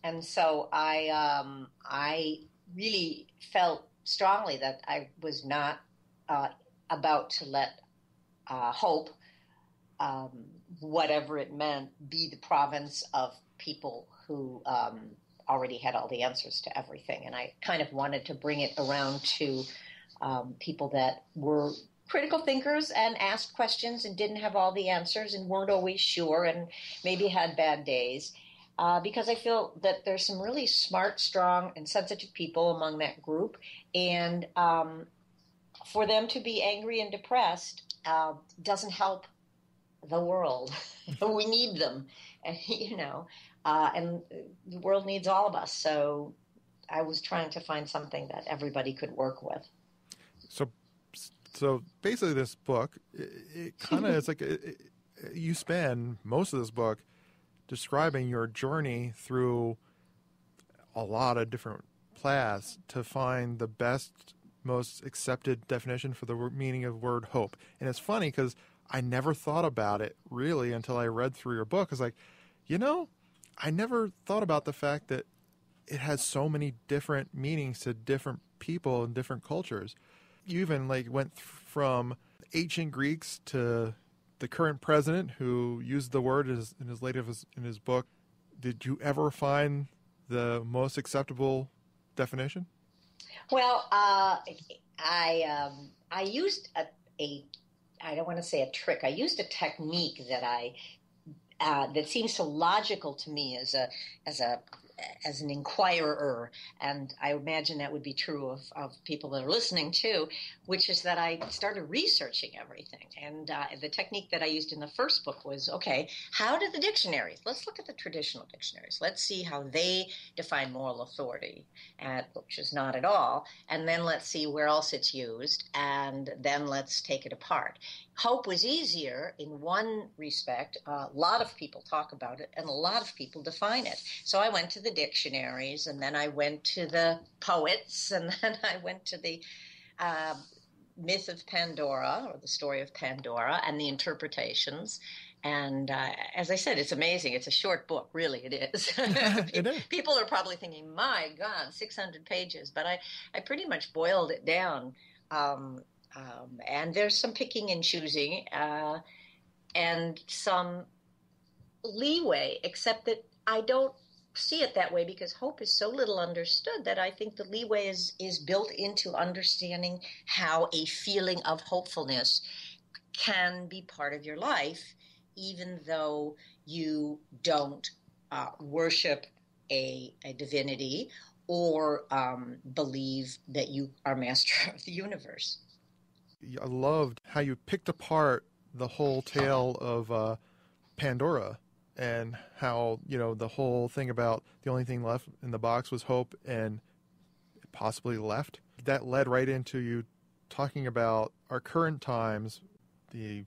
And so I really felt strongly that I was not about to let hope, whatever it meant, be the province of people who already had all the answers to everything. And I kind of wanted to bring it around to people that were critical thinkers and asked questions and didn't have all the answers and weren't always sure and maybe had bad days. Because I feel that there's some really smart, strong, and sensitive people among that group. And for them to be angry and depressed doesn't help the world. We need them, and the world needs all of us. So I was trying to find something that everybody could work with. So basically this book, it kind of, it's like you spend most of this book describing your journey through a lot of different paths to find the best, most accepted definition for the meaning of the word hope. And it's funny because I never thought about it really until I read through your book. It's like, I never thought about the fact that it has so many different meanings to different people and different cultures. You even went from ancient Greeks to the current president who used the word in his book. Did you ever find the most acceptable definition? Well, I used a I don't want to say a trick. I used a technique that seems so logical to me as an inquirer, and I imagine that would be true of people that are listening too, which is that I started researching everything. And the technique that I used in the first book was, okay, how do the dictionaries, let's look at the traditional dictionaries. Let's see how they define moral authority, which is not at all. And then let's see where else it's used, and then let's take it apart. Hope was easier in one respect. A lot of people talk about it, and a lot of people define it. So I went to the dictionaries, and then I went to the poets, and then I went to the myth of Pandora, or the story of Pandora, and the interpretations. And as I said, it's amazing. It's a short book, really, it is. It is. People are probably thinking, my God, 600 pages. But I pretty much boiled it down. And there's some picking and choosing and some leeway, except that I don't see it that way because hope is so little understood that I think the leeway is built into understanding how a feeling of hopefulness can be part of your life, even though you don't worship a divinity or believe that you are master of the universe. I loved how you picked apart the whole tale of Pandora and how, the whole thing about the only thing left in the box was hope and possibly left. That led right into you talking about our current times, the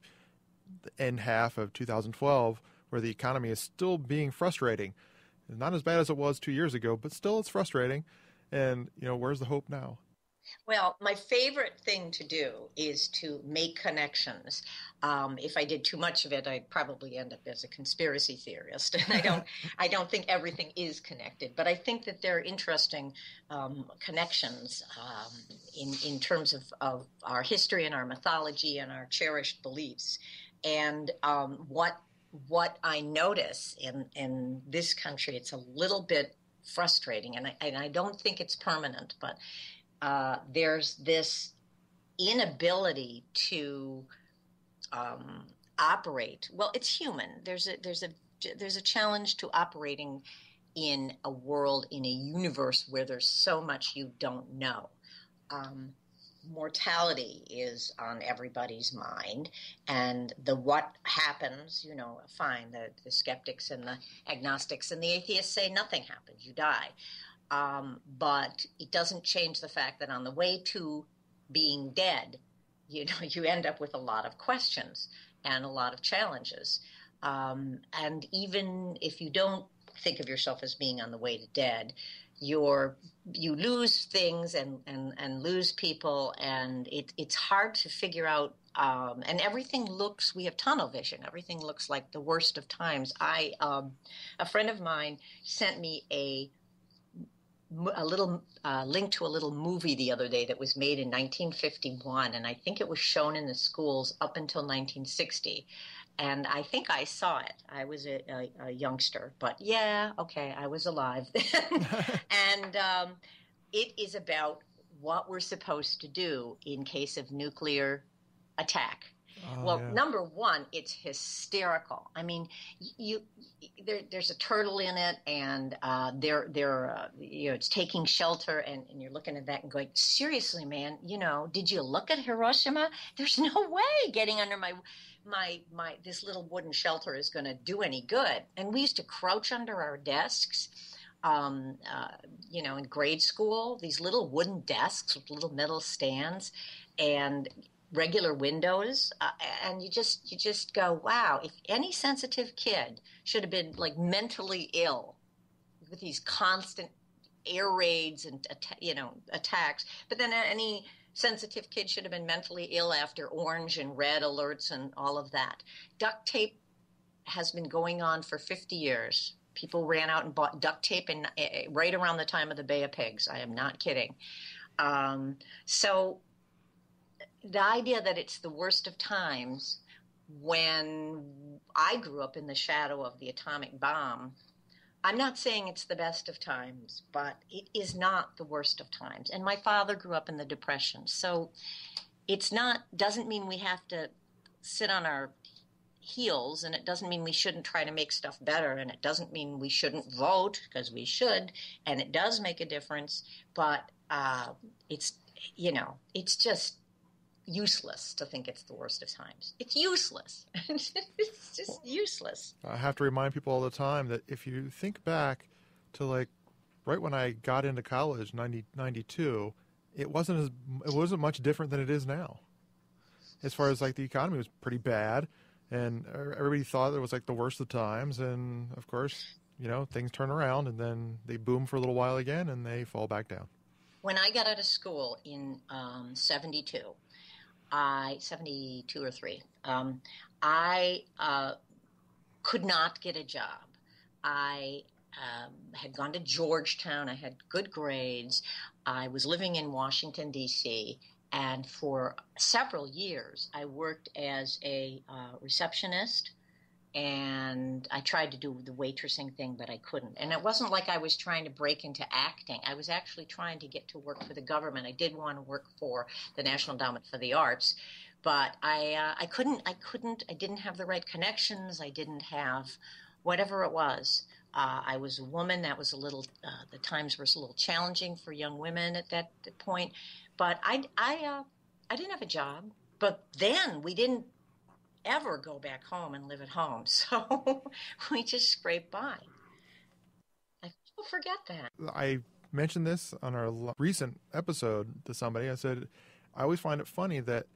end half of 2012, where the economy is still being frustrating. Not as bad as it was 2 years ago, but still it's frustrating. And, where's the hope now? Well, my favorite thing to do is to make connections. If I did too much of it, I'd probably end up as a conspiracy theorist. And I don't think everything is connected, but I think that there are interesting connections in terms of our history and our mythology and our cherished beliefs. And what I notice in this country, it's a little bit frustrating, and I don't think it's permanent, but there's this inability to operate. Well, it's human. There's a challenge to operating in a world, in a universe where there's so much you don't know. Mortality is on everybody's mind, and what happens, fine, the skeptics and the agnostics and the atheists say nothing happens, you die. But it doesn't change the fact that on the way to being dead, you end up with a lot of questions and a lot of challenges. And even if you don't think of yourself as being on the way to dead, you lose things and lose people, and it's hard to figure out. And everything we have tunnel vision. Everything looks like the worst of times. A friend of mine sent me a little link to a little movie the other day that was made in 1951, and I think it was shown in the schools up until 1960. And I think I saw it. I was a youngster, but yeah, okay, I was alive then. And it is about what we're supposed to do in case of nuclear attack. Number one, it's hysterical. I mean, there's a turtle in it, and it's taking shelter, and you're looking at that and going, seriously, man, did you look at Hiroshima? There's no way getting under my this little wooden shelter is going to do any good. And we used to crouch under our desks. In grade school, these little wooden desks with little metal stands and regular windows, and you just go, wow, if any sensitive kid should have been like mentally ill with these constant air raids and attacks, but then any sensitive kid should have been mentally ill after orange and red alerts and all of that. Duct tape has been going on for 50 years. People ran out and bought duct tape right around the time of the Bay of Pigs. I am not kidding. So the idea that it's the worst of times, when I grew up in the shadow of the atomic bomb, I'm not saying it's the best of times, but it is not the worst of times. And my father grew up in the Depression. So doesn't mean we have to sit on our heels, and it doesn't mean we shouldn't try to make stuff better, and it doesn't mean we shouldn't vote, because we should, and it does make a difference, but it's just useless to think it's the worst of times. It's useless. It's just useless. I have to remind people all the time that if you think back to like right when I got into college, 92, it wasn't much different than it is now. As far as like the economy was pretty bad, and everybody thought it was like the worst of times, and of course, things turn around and then they boom for a little while again and they fall back down. When I got out of school in 72 or 3, I could not get a job. I had gone to Georgetown. I had good grades. I was living in Washington, D.C., and for several years I worked as a receptionist, and I tried to do the waitressing thing, but I couldn't. And it wasn't like I was trying to break into acting. I was actually trying to get to work for the government. I did want to work for the National Endowment for the Arts, but I couldn't. I didn't have the right connections. I didn't have whatever it was. I was a woman. That was a little. The times were a little challenging for young women at that point. But I didn't have a job. But then we didn't ever go back home and live at home. So we just scraped by. I forget that. I mentioned this on our recent episode to somebody. I said, I always find it funny that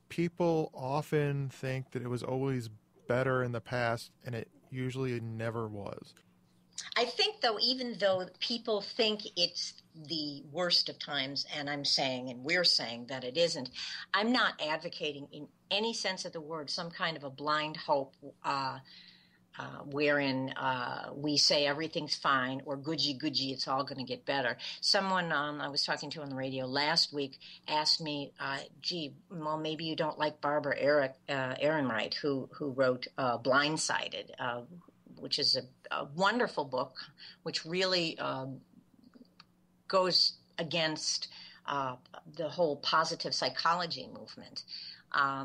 people often think that it was always better in the past, and it usually never was. I think, though, even though people think it's the worst of times, and I'm saying, and we're saying that it isn't, I'm not advocating in any sense of the word some kind of a blind hope wherein we say everything's fine or goodgy, it's all going to get better. Someone I was talking to on the radio last week asked me, well, maybe you don't like Barbara Ehrenreich, who wrote Blindsided, which is a wonderful book, which really goes against the whole positive psychology movement. I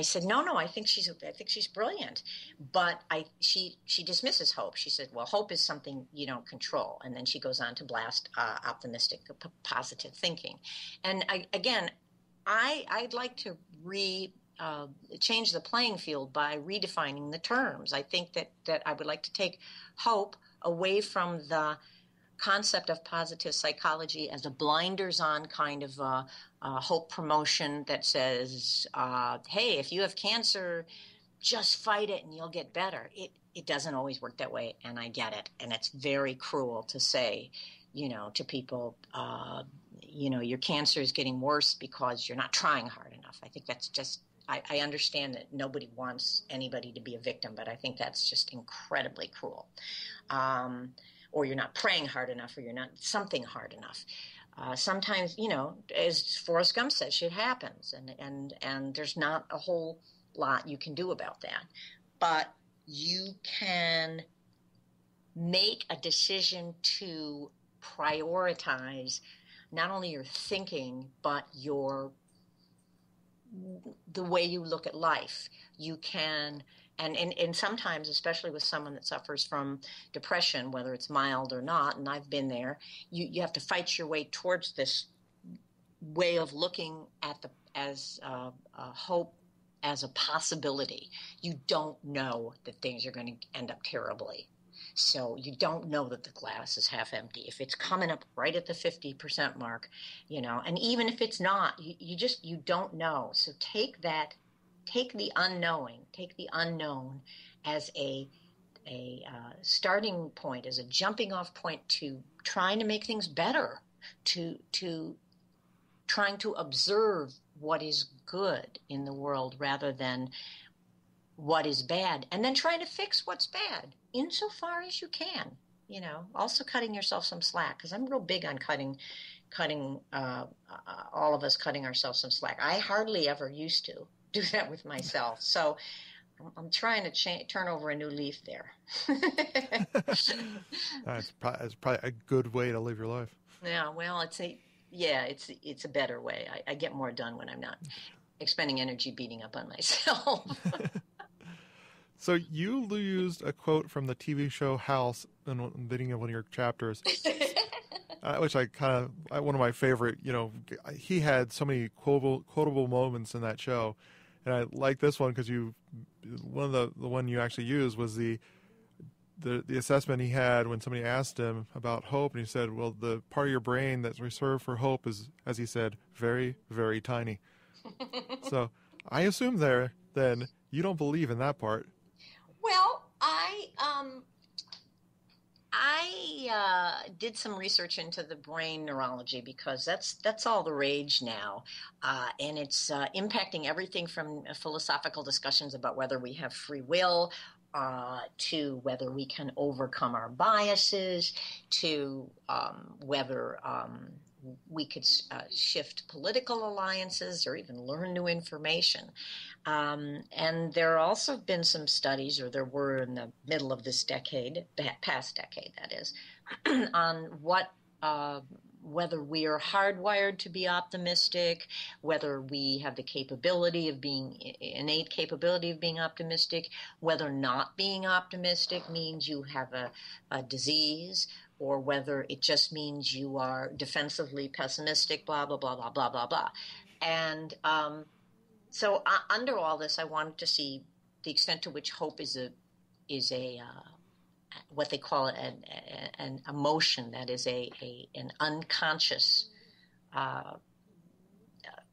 said, no, I think she's brilliant, but she dismisses hope. She said, well, hope is something you don't control, and then she goes on to blast optimistic, positive thinking. And I'd like to change the playing field by redefining the terms. I think that I would like to take hope away from the concept of positive psychology as a blinders-on kind of hope promotion that says, hey, if you have cancer, just fight it and you'll get better. It doesn't always work that way, and I get it. And it's very cruel to say, to people, your cancer is getting worse because you're not trying hard enough. I think that's just, I understand that nobody wants anybody to be a victim, but I think that's just incredibly cruel. Or you're not praying hard enough, or you're not something hard enough. Sometimes, as Forrest Gump says, shit happens, and there's not a whole lot you can do about that. But you can make a decision to prioritize not only your thinking, but the way you look at life. You can, and sometimes, especially with someone that suffers from depression, whether it's mild or not, and I've been there, you have to fight your way towards this way of looking at hope as a possibility. You don't know that things are going to end up terribly. So you don't know that the glass is half empty. If it's coming up right at the 50% mark, and even if it's not, you don't know. So take the unknown as a starting point, as a jumping off point to trying to make things better, to trying to observe what is good in the world rather than what is bad, and then trying to fix what's bad insofar as you can, also cutting yourself some slack, because I'm real big on cutting cutting all of us cutting ourselves some slack. I hardly ever used to do that with myself. So I'm trying to turn over a new leaf there. That's probably a good way to live your life. Yeah, well, it's a better way. I get more done when I'm not expending energy beating up on myself. So you used a quote from the TV show House in the beginning of one of your chapters, which one of my favorite. He had so many quotable moments in that show, and I like this one because one of the one you actually used was the assessment he had when somebody asked him about hope, and he said, "Well, the part of your brain that's reserved for hope is, as he said, very, very tiny." So I assume then you don't believe in that part. Well, I did some research into the brain neurology because that's all the rage now, and it's impacting everything from philosophical discussions about whether we have free will, to whether we can overcome our biases, to whether we could shift political alliances or even learn new information. And there have also been some studies, or there were in the middle of this decade, past decade that is, on whether we are hardwired to be optimistic, whether we have the innate capability of being optimistic, whether not being optimistic means you have a disease, or whether it just means you are defensively pessimistic, blah, blah, blah, blah, blah, blah, blah. And so under all this, I wanted to see the extent to which hope is a what they call an emotion, that is an unconscious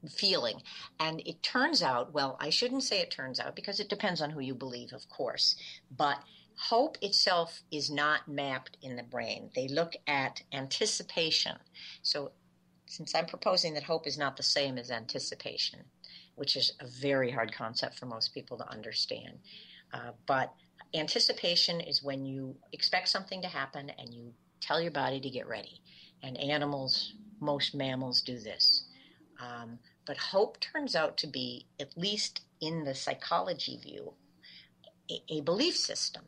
feeling. And it turns out, well, I shouldn't say it turns out because it depends on who you believe, of course, but hope itself is not mapped in the brain. They look at anticipation. So since I'm proposing that hope is not the same as anticipation, which is a very hard concept for most people to understand, but anticipation is when you expect something to happen and you tell your body to get ready. And most mammals do this. But hope turns out to be, at least in the psychology view, a belief system.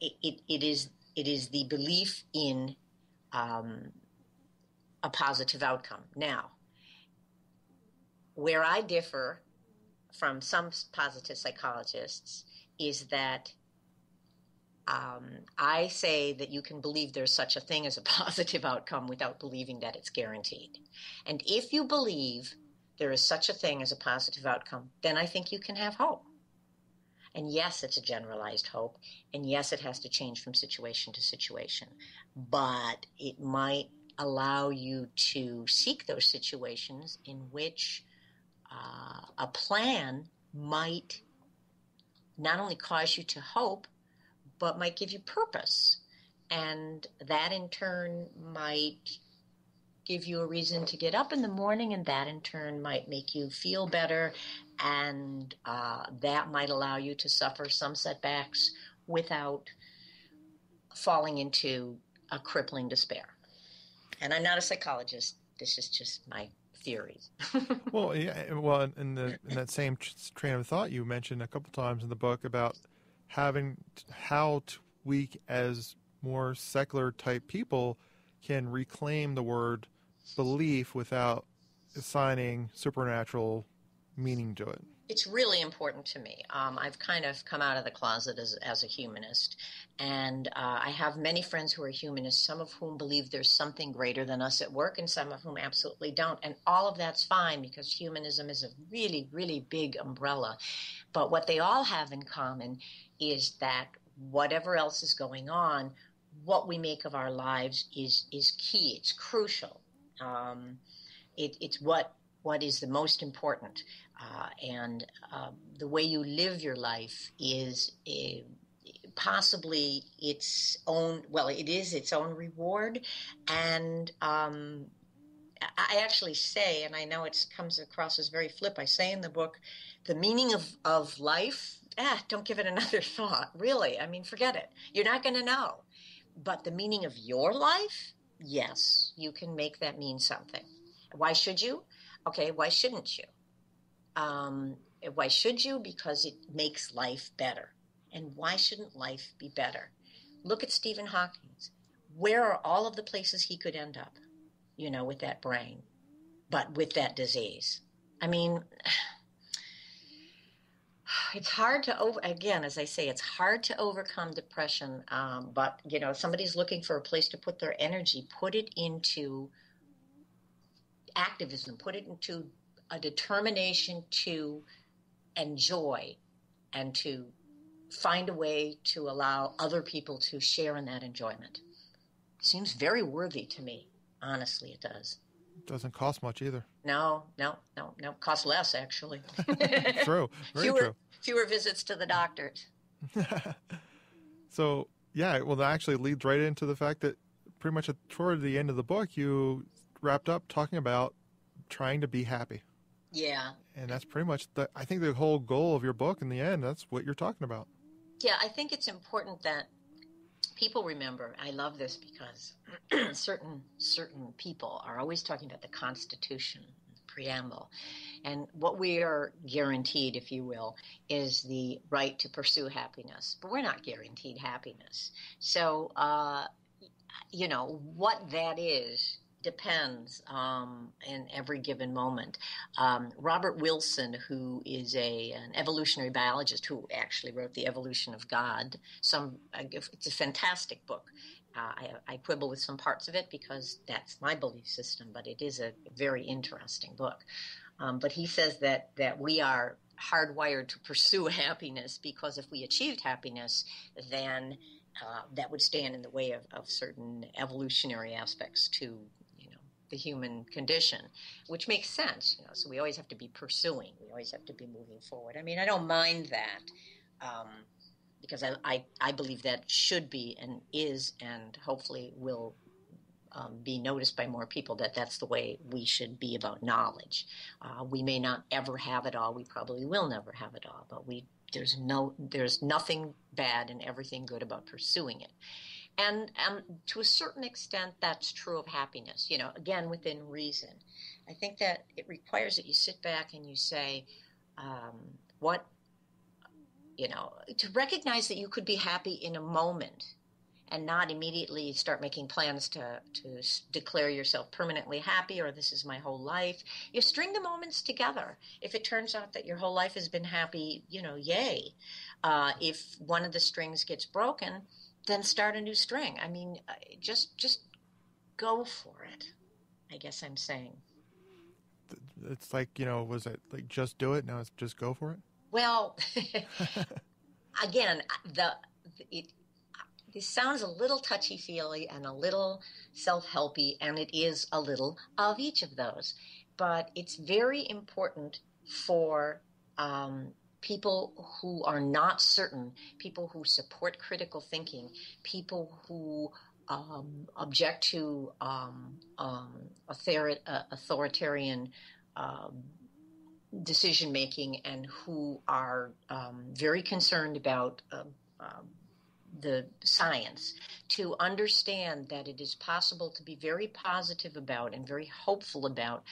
It is the belief in a positive outcome. Now, where I differ from some positive psychologists is that I say that you can believe there's such a thing as a positive outcome without believing that it's guaranteed. And if you believe there is such a thing as a positive outcome, then I think you can have hope. And yes, it's a generalized hope. And yes, it has to change from situation to situation. But it might allow you to seek those situations in which a plan might not only cause you to hope, but might give you purpose. And that in turn might give you a reason to get up in the morning, and that in turn might make you feel better, and that might allow you to suffer some setbacks without falling into a crippling despair. And I'm not a psychologist. This is just my theories. Well, yeah. Well, in that same train of thought, you mentioned a couple times in the book about how we, as more secular type people, can reclaim the word belief without assigning supernatural meaning to it. It's really important to me. I've kind of come out of the closet as a humanist, and I have many friends who are humanists, some of whom believe there's something greater than us at work, and some of whom absolutely don't. And all of that's fine because humanism is a really, really big umbrella. But what they all have in common is that whatever else is going on, what we make of our lives is key. It's crucial. It's what is the most important. And the way you live your life is possibly its own, well, it is its own reward. And I actually say, and I know it comes across as very flip, I say in the book, the meaning of life, don't give it another thought, really. I mean, forget it. You're not going to know. But the meaning of your life, yes, you can make that mean something. Why should you? Okay, why shouldn't you? Why should you? Because it makes life better. And why shouldn't life be better? Look at Stephen Hawking. Where are all of the places he could end up, with that brain, but with that disease? I mean, it's hard to again, as I say, it's hard to overcome depression. But, if somebody's looking for a place to put their energy, put it into activism, put it into a determination to enjoy and to find a way to allow other people to share in that enjoyment. Seems very worthy to me. Honestly, it does. It doesn't cost much either. No. Costs less, actually. True. Very true. Fewer visits to the doctors. So, yeah, well, that actually leads right into the fact that pretty much toward the end of the book, you wrapped up talking about trying to be happy. Yeah. And that's pretty much, I think, the whole goal of your book in the end. That's what you're talking about. Yeah, I think it's important that people remember. I love this because certain people are always talking about the Constitution, the preamble. And what we are guaranteed, if you will, is the right to pursue happiness. But we're not guaranteed happiness. So, what that is depends in every given moment. Robert Wilson, who is an evolutionary biologist who actually wrote The Evolution of God, it's a fantastic book. I quibble with some parts of it because that's my belief system, but it is a very interesting book. But he says that we are hardwired to pursue happiness because if we achieved happiness, then that would stand in the way of certain evolutionary aspects to the human condition, which makes sense. So we always have to be pursuing. We always have to be moving forward. I mean, I don't mind that because I believe that should be and is and hopefully will be noticed by more people that that's the way we should be about knowledge. We may not ever have it all. We probably will never have it all, but there's nothing bad and everything good about pursuing it. And to a certain extent, that's true of happiness, again, within reason. I think that it requires that you sit back and you say, to recognize that you could be happy in a moment and not immediately start making plans to declare yourself permanently happy or this is my whole life. You string the moments together. If it turns out that your whole life has been happy, yay. If one of the strings gets broken, then start a new string. I mean, just go for it, I guess I'm saying. It's like, was it like just do it? Now it's just go for it? Well, again, this sounds a little touchy-feely and a little self-helpy, and it is a little of each of those. But it's very important for people who are not certain, people who support critical thinking, people who object to authoritarian decision-making and who are very concerned about the science, to understand that it is possible to be very positive about and very hopeful about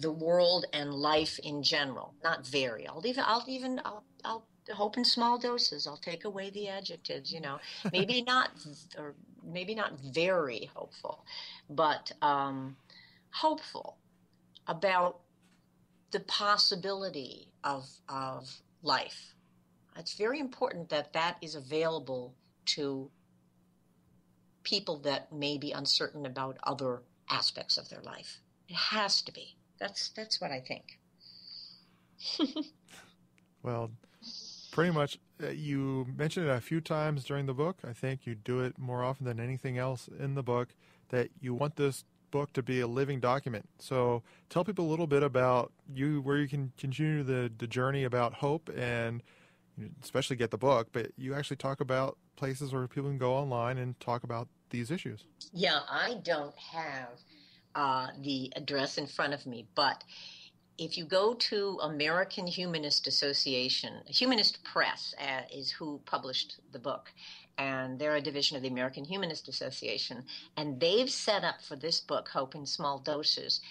the world and life in general. Not very. I'll hope in small doses. I'll take away the adjectives, maybe not very hopeful, but hopeful about the possibility of life. It's very important that is available to people that may be uncertain about other aspects of their life. It has to be. That's what I think. Well, pretty much you mentioned it a few times during the book. I think you do it more often than anything else in the book, that you want this book to be a living document. So tell people a little bit about where you can continue the journey about hope, and especially get the book, but you actually talk about places where people can go online and talk about these issues. Yeah, I don't have the address in front of me, but if you go to American Humanist Association, Humanist Press is who published the book, and they're a division of the American Humanist Association, and they've set up for this book, Hope in Small Doses,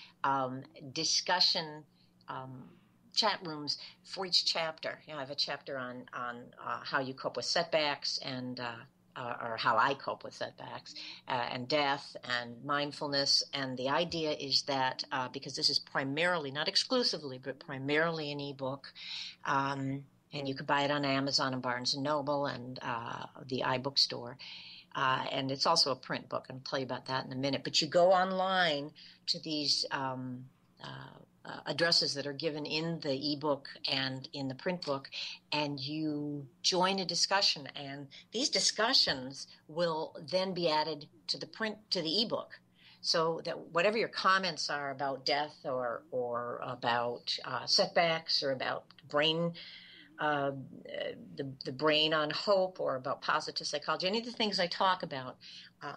discussion chat rooms for each chapter. I have a chapter on how you cope with setbacks and or how I cope with setbacks and death and mindfulness. And the idea is that because this is primarily, not exclusively, but primarily an ebook, and you could buy it on Amazon and Barnes & Noble and the iBookstore. And it's also a print book, and I'll tell you about that in a minute. But you go online to these addresses that are given in the ebook and in the print book, and you join a discussion. And these discussions will then be added to the ebook, so that whatever your comments are about death or about setbacks or about brain. The brain on hope, or about positive psychology, any of the things I talk about,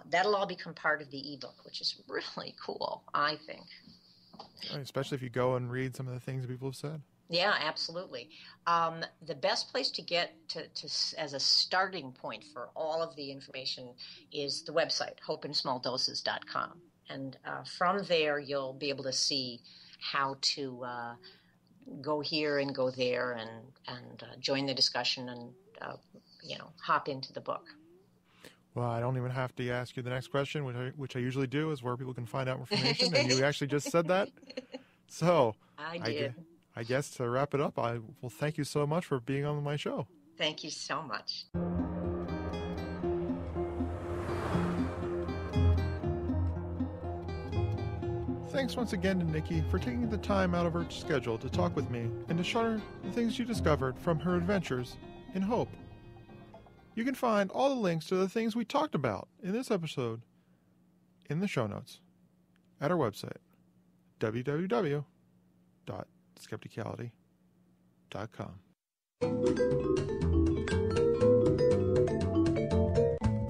that'll all become part of the ebook, which is really cool, I think. Especially if you go and read some of the things that people have said. Yeah, absolutely. The best place to get to as a starting point for all of the information is the website, hopeinsmalldoses.com. And from there, you'll be able to see how to go here and go there and join the discussion and, hop into the book. Well, I don't even have to ask you the next question, which I usually do, is where people can find out more information, and you actually just said that. So I did. I guess to wrap it up, I will thank you so much for being on my show. Thank you so much. Thanks once again to Nikki for taking the time out of her schedule to talk with me and to share the things you discovered from her adventures in hope. You can find all the links to the things we talked about in this episode in the show notes at our website, www.skepticality.com.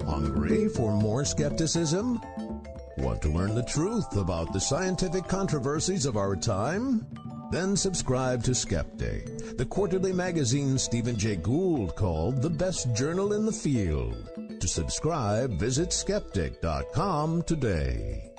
Hungry for more skepticism? Want to learn the truth about the scientific controversies of our time? Then subscribe to Skeptic, the quarterly magazine Stephen Jay Gould called the best journal in the field. To subscribe, visit skeptic.com today.